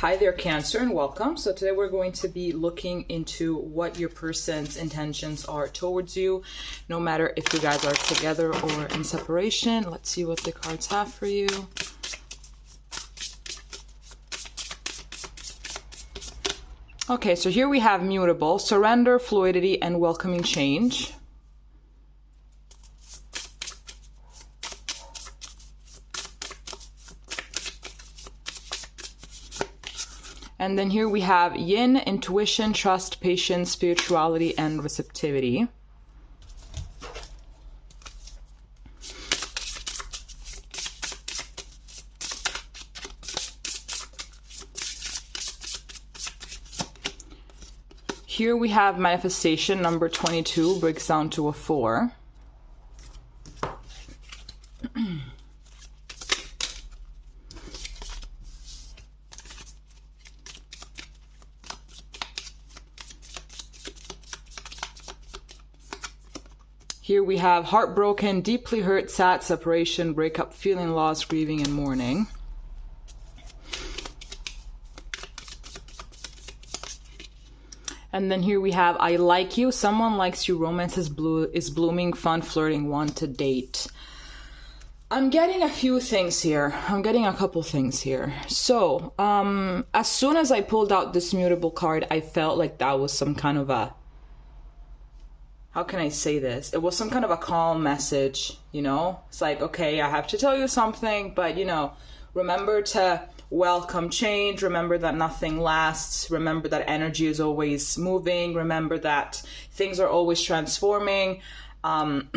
Hi there, Cancer, and welcome. So today we're going to be looking into what your person's intentions are towards you, no matter if you guys are together or in separation. Let's see what the cards have for you. Okay, so here we have mutable, surrender, fluidity, and welcoming change. And then here we have yin, intuition, trust, patience, spirituality, and receptivity. Here we have manifestation, number 22, breaks down to a 4. Here we have heartbroken, deeply hurt, sad, separation, breakup, feeling lost, grieving, and mourning. And then here we have I like you, someone likes you, romance is blooming, fun, flirting, want to date. I'm getting a few things here. I'm getting a couple things here. So, as soon as I pulled out this mutable card, I felt like that was some kind of a, how can I say this? It was some kind of a calm message, you know? It's like, okay, I have to tell you something, but, you know, remember to welcome change. Remember that nothing lasts. Remember that energy is always moving. Remember that things are always transforming. I'm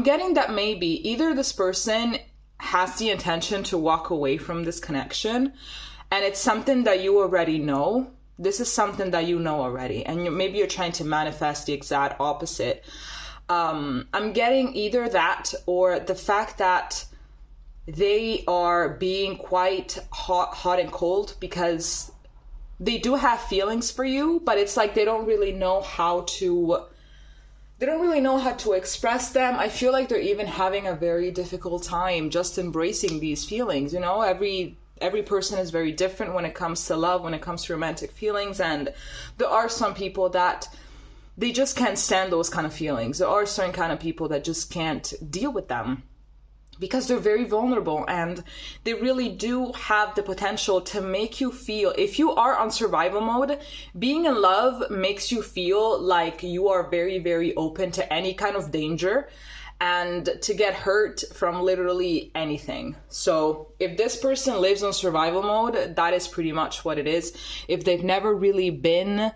getting that maybe either this person has the intention to walk away from this connection, and it's something that you already know. This is something that you know already, and maybe you're trying to manifest the exact opposite. I'm getting either that or the fact that they are being quite hot and cold, because they do have feelings for you, but it's like they don't really know how to express them. I feel like they're even having a very difficult time just embracing these feelings. You know, every person is very different when it comes to love, when it comes to romantic feelings. And there are some people that they just can't stand those kind of feelings. There are certain kind of people that just can't deal with them because they're very vulnerable, and they really do have the potential to make you feel, if you are on survival mode, being in love makes you feel like you are very, very open to any kind of danger and to get hurt from literally anything. So if this person lives on survival mode, that is pretty much what it is. If they've never really been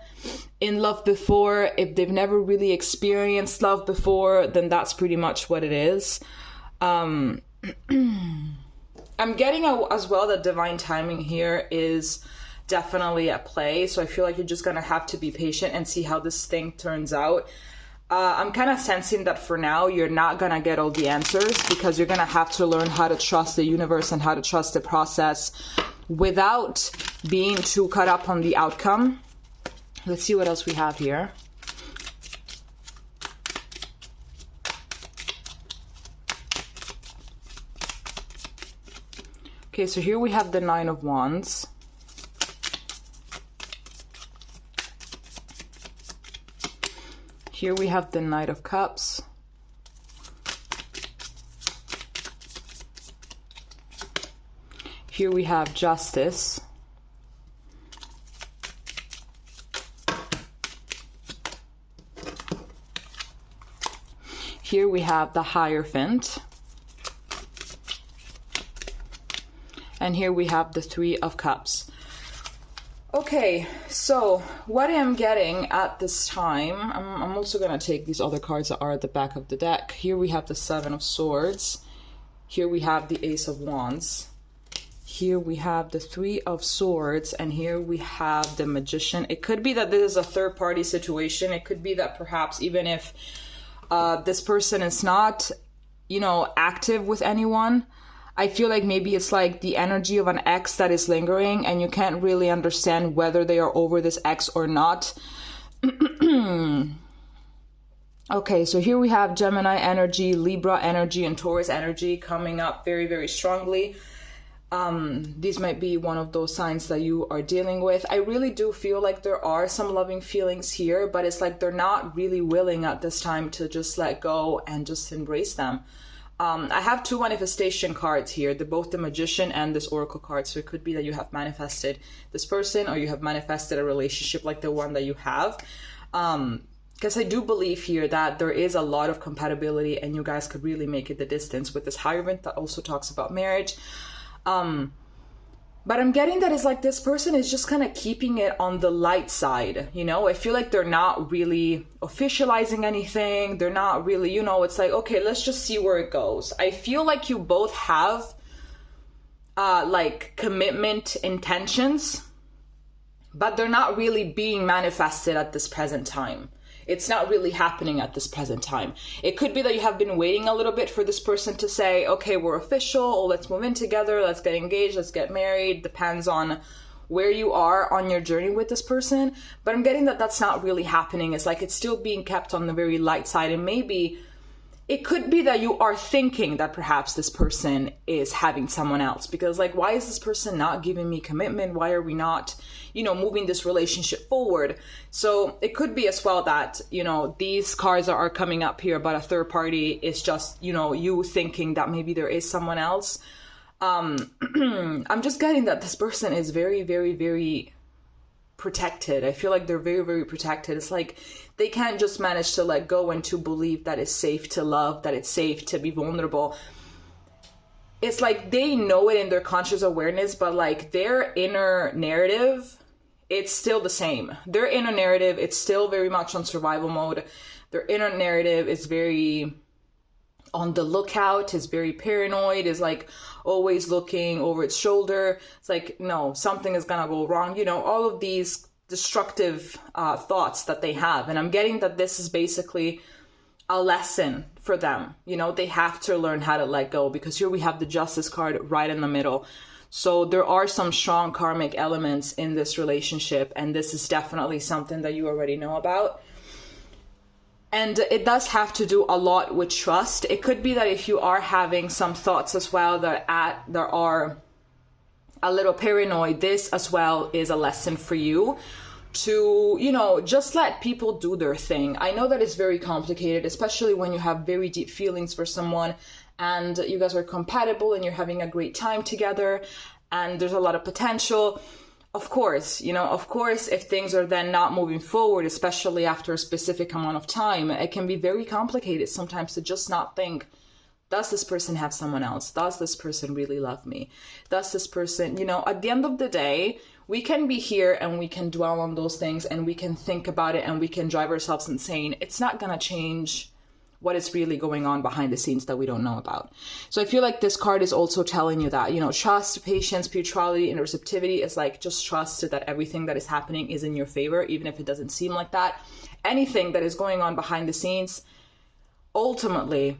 in love before, if they've never really experienced love before, then that's pretty much what it is. I'm getting as well that divine timing here is definitely at play. So I feel like you're just gonna have to be patient and see how this thing turns out. I'm kind of sensing that for now, you're not going to get all the answers, because you're going to have to learn how to trust the universe and how to trust the process without being too caught up on the outcome. Let's see what else we have here. Okay, so here we have the 9 of Wands. Here we have the Knight of Cups. Here we have Justice. Here we have the Hierophant. And here we have the 3 of Cups. Okay, so what I'm getting at this time, I'm also going to take these other cards that are at the back of the deck. Here we have the 7 of Swords. Here we have the Ace of Wands. Here we have the 3 of Swords. And here we have the Magician. It could be that this is a third-party situation. It could be that perhaps even if this person is not, you know, active with anyone, I feel like maybe it's like the energy of an ex that is lingering, and you can't really understand whether they are over this ex or not. Okay, so here we have Gemini energy, Libra energy, and Taurus energy coming up very, very strongly. These might be one of those signs that you are dealing with. I really do feel like there are some loving feelings here, but it's like they're not really willing at this time to just let go and just embrace them. I have two manifestation cards here. They're both the Magician and this Oracle card. So it could be that you have manifested this person, or you have manifested a relationship like the one that you have. Because I do believe here that there is a lot of compatibility and you guys could really make it the distance with this Hierophant that also talks about marriage. But I'm getting that it's like this person is just kind of keeping it on the light side, you know? I feel like they're not really officializing anything. They're not really, you know, it's like, okay, let's just see where it goes. I feel like you both have like commitment intentions, but they're not really being manifested at this present time. It's not really happening at this present time. It could be that you have been waiting a little bit for this person to say, okay, we're official, or let's move in together, let's get engaged, let's get married. Depends on where you are on your journey with this person. But I'm getting that that's not really happening. It's like it's still being kept on the very light side. And maybe it could be that you are thinking that perhaps this person is having someone else, because like, why is this person not giving me commitment? Why are we not, you know, moving this relationship forward? So it could be as well that, you know, these cards are coming up here about a third party. It's just, you know, you thinking that maybe there is someone else. I'm just getting that this person is very, very, very protected. I feel like they're very, very protected. It's like they can't just manage to let go and to believe that it's safe to love, that it's safe to be vulnerable. It's like they know it in their conscious awareness, but like their inner narrative, it's still the same. Their inner narrative, it's still very much on survival mode. Their inner narrative is very on the lookout, is very paranoid, is like always looking over its shoulder. It's like, no, something is gonna go wrong. You know, all of these destructive thoughts that they have. And I'm getting that this is basically a lesson for them. You know, they have to learn how to let go, because here we have the Justice card right in the middle. So there are some strong karmic elements in this relationship, and this is definitely something that you already know about. And it does have to do a lot with trust. It could be that if you are having some thoughts as well that are a little paranoid, this as well is a lesson for you to, you know, just let people do their thing. I know that it's very complicated, especially when you have very deep feelings for someone and you guys are compatible and you're having a great time together and there's a lot of potential. Of course, you know, of course, if things are then not moving forward, especially after a specific amount of time, it can be very complicated sometimes to just not think, does this person have someone else? Does this person really love me? Does this person, you know, at the end of the day, we can be here and we can dwell on those things and we can think about it and we can drive ourselves insane. It's not going to change what is really going on behind the scenes that we don't know about. So I feel like this card is also telling you that, you know, trust, patience, spirituality, and receptivity is like just trust that everything that is happening is in your favor, even if it doesn't seem like that. Anything that is going on behind the scenes, ultimately,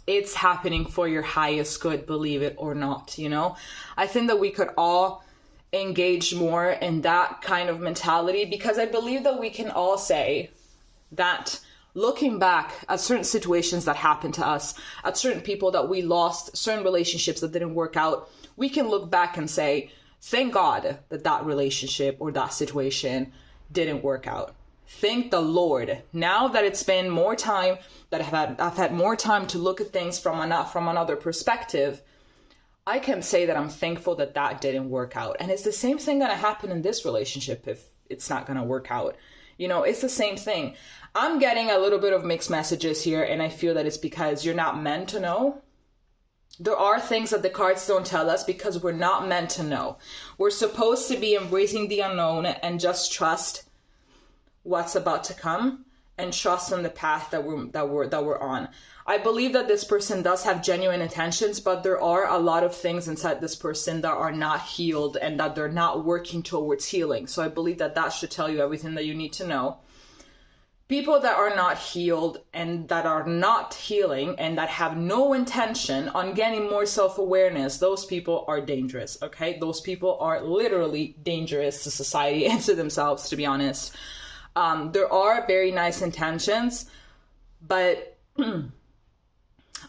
it's happening for your highest good, believe it or not, you know? I think that we could all engage more in that kind of mentality, because I believe that we can all say that looking back at certain situations that happened to us, at certain people that we lost, certain relationships that didn't work out, we can look back and say, thank God that that relationship or that situation didn't work out. Thank the Lord. Now that it's been more time, that I've had more time to look at things from another perspective, I can say that I'm thankful that that didn't work out. And it's the same thing going to happen in this relationship if it's not going to work out. You know, it's the same thing. I'm getting a little bit of mixed messages here, and I feel that it's because you're not meant to know. There are things that the cards don't tell us because we're not meant to know. We're supposed to be embracing the unknown and just trust what's about to come and trust on the path that we're on. I believe that this person does have genuine intentions, but there are a lot of things inside this person that are not healed and that they're not working towards healing. So I believe that that should tell you everything that you need to know. People that are not healed and that are not healing and that have no intention on getting more self-awareness, those people are dangerous, okay? Those people are literally dangerous to society and to themselves, to be honest. There are very nice intentions, but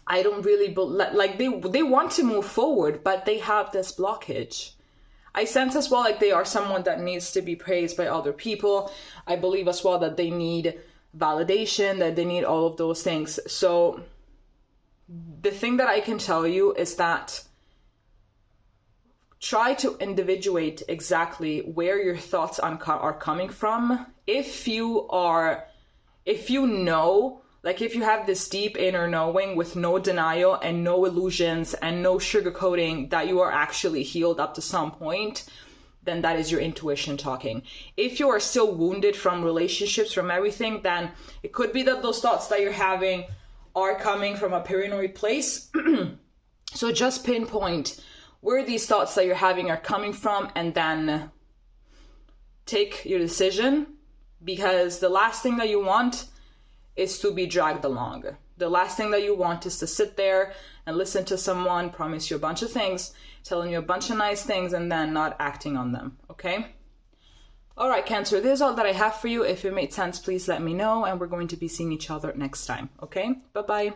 I don't really like they want to move forward, but they have this blockage. I sense as well like they are someone that needs to be praised by other people. I believe as well that they need validation, that they need all of those things. So the thing that I can tell you is that try to individuate exactly where your thoughts are coming from. If you know, like if you have this deep inner knowing with no denial and no illusions and no sugarcoating that you are actually healed up to some point, then that is your intuition talking. If you are still wounded from relationships, from everything, then it could be that those thoughts that you're having are coming from a paranoid place. So just pinpoint where these thoughts that you're having are coming from, and then take your decision, because the last thing that you want is to be dragged along. The last thing that you want is to sit there and listen to someone promise you a bunch of things, telling you a bunch of nice things, and then not acting on them, okay? All right, Cancer, this is all that I have for you. If it made sense, please let me know, and we're going to be seeing each other next time, okay? Bye-bye.